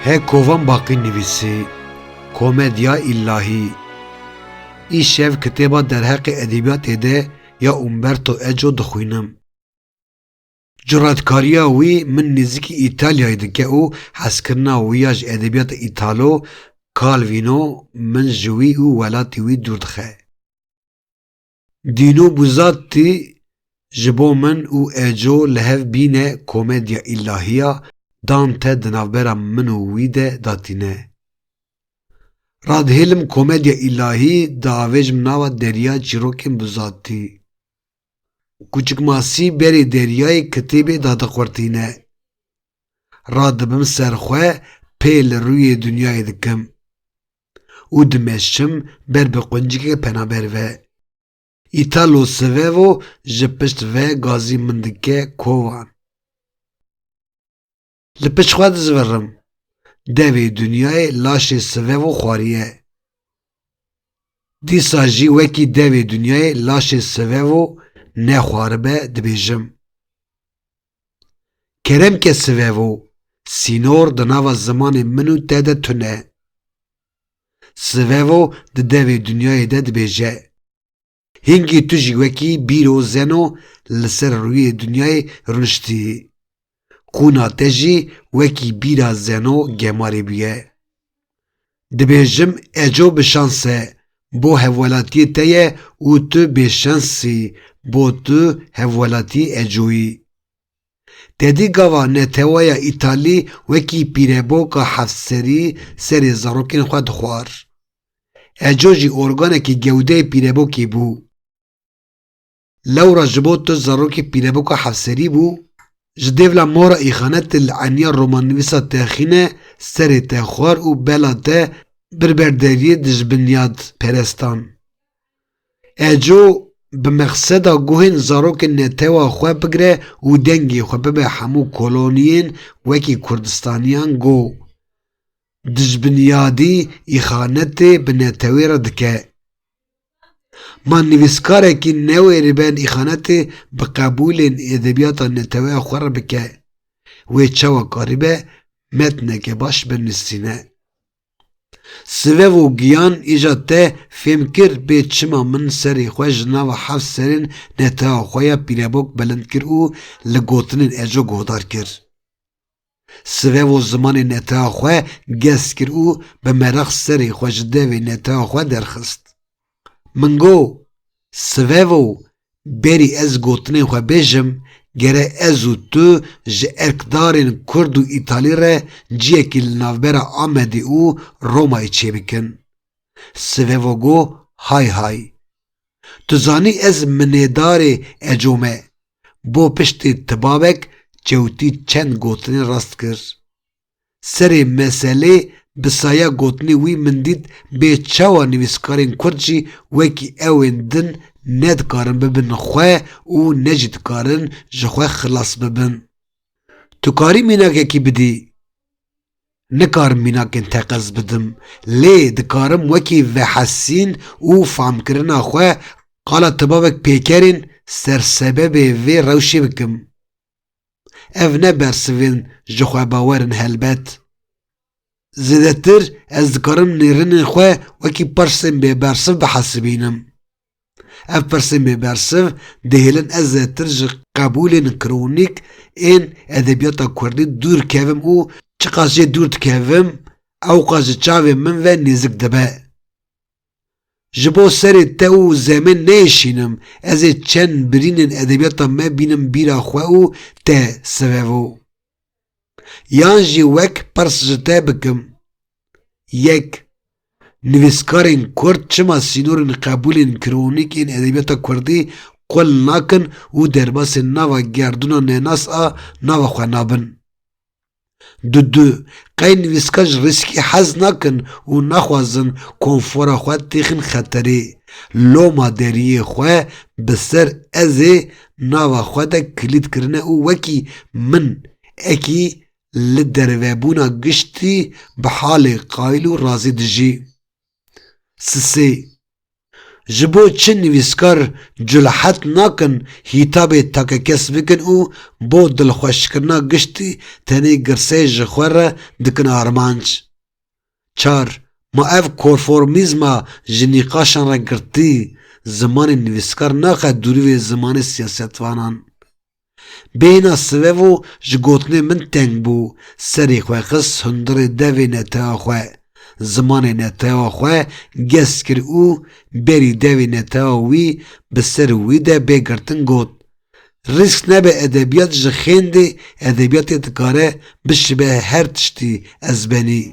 He kovan baqî nivîsî, komedya illahî. İşev kitêba derheqê edebiyatê de ya Umberto Eco dixwînim. Curatkariya wî min nêzîkî İtalyayê dike û hezkirina wî ya ji edebiyata îtalo Calvino min ji wî û welatê wî dûr dixe. Dino Buzzati ji bo min û Eco li hev bîne komedya îlahiya Dante di navbera min û wî de datîne. Radihêlim komedya îlahî diavêjim nava Derya çîrokên Buzzatî. Kûçik Masî berê deryayê kitêbê dadiqurtîne. Radibim serxwe pê li rûyê dunyayê dikim û dimeşim ber bi quncikê penaber ve. Italo Svevo ji pişt ve gazî min dike kovan. Li pişt xwe dizvirim. Devê dunyayê laşê Svevo xwariye. Dîsa jî wekî devê dunyayê laşê Svevo nexwaribe dibêjim. Keremke Svevo, sînor di nava zimanê min û te de tune. Svevo di devê dunyayê de dibêje. Hingî tu jî wekî bîro zeno li ser rûyê dunyayê rûniştî. Qûna te jî wekî bîra zeno gemarê bûye. Dibêjim Eco bi şans e, bo hevwelatiyê te ye û tu bêşansî bo tu hevwelatî Ecoyî. Tedî gava netewaya İtalî wekî pîreboka hevserî serê zarokên xwe dixwar. Eco jî organekî gewdeyê pîrebokê bû. Lewra ji bo tu zarokê pîreboka hevserî bû, ji devla mora îxanetê li eniya romannivîsa te xîne serê te xwar û bela te birberderiyê dijbinyad perestan. Eco bi mexseda guhên zarokên netewa xwe bigire û dengê xwe bibe hemû koloniyên wekî Kurdistaniyan got. Dijbinyadî îxanetê bi netewê re dike. Ma nivîskarekî newêrî ben îxanetê bi qebûlên edebiyata neteweya xwe re bike. Wê çawa karibe metneke baş binivîsîne. Svevo giyan îja te fêm kir bê çima min serê xwe ji nava hev serên netewa xwe ya pîrebok bilind kir û li gotinên Eco guhdar kir. Svevo zimanê netewa xwe gez kir û bi merex serê xwe ji devê netewa xwe derxist. Min got, Svevo, berî ez gotinên xwe bêjim, gere ez û tu ji erkdarên Kurd û İtalî re ciyekî li navbera Amedê û Romayê çêbikin. Svevo got, hay hay. Tu zanî ez minêdarê Eco me. Bo piştê tibabek cewtî çend gotinên rast kir. Serê meselê bi saya gotinê wî min dît bê çawa nivîskarên Kurd jî wekî ewên din ne dikarin bibin xwe û ne jî dikarin ji xwe xilas bibin. Tu karî mînakekî bidî. Nikarim mînakên te qez bidim. Lê dikarim wekî vehesîn û famkirina xwe qala tibabek pêkerên sersebebê vê rewşê bikim. Ev ne bersivên ji xwe bawerin helbet. Zêdetir ez dikarim nêrinên xwe wekî pirsên bêbersiv bihesibînim. Ev pirsên bêbersiv dihêlin ez zêdetir ji qebûlên kronîk ên edebiyata Kurdî dûr kevim û çi qas jê dûr dikevim ew qas ji çavên min ve nêzik dibe. Ji bo serê te û zemên neyêşînim, ez ê çend birînên edebiyata me bînim bîra xwe û te Svevo. Yan jî wek pirs ji te bikim. Yek, nivîskarên Kurd çima sînorên qebûlên kronîk ên edebiyata Kurdî qul nakin û derbasên nava gerdûna nenas a nava xwe nabin. Du, qey nivîskar ji rîskê hez nakin û naxwazin konfora xwe têxin xeterê. Loma deriyê xwe bi ser ez ê nava xwe de kilîd kirine û wekî min ekî li dervebûna giştî bi halê qayîl û razî dijî. Sisê, ji bo çi nivîskar culahet nakin hîtabê take kes bikin û bo dilxweşkirina giştî tenê girsê ji xwe re dikin armanc. 4. Ma ev konformîzma ji nîqaşan re girtî, zimanê nivîskar naxe dûrî vê zimanê siyasetvanan. Bêhna sivev û ji gotinê min teng bû, serê xwe xist hundirê devê netewa xwe. Zimanê netewa xwe ges kir û berî devê netewa wî bi ser wî de bêgirtin got. Rîsk nebe edebiyat ji xêndê edebiyatê dikare bişibe her tiştî ezbenî.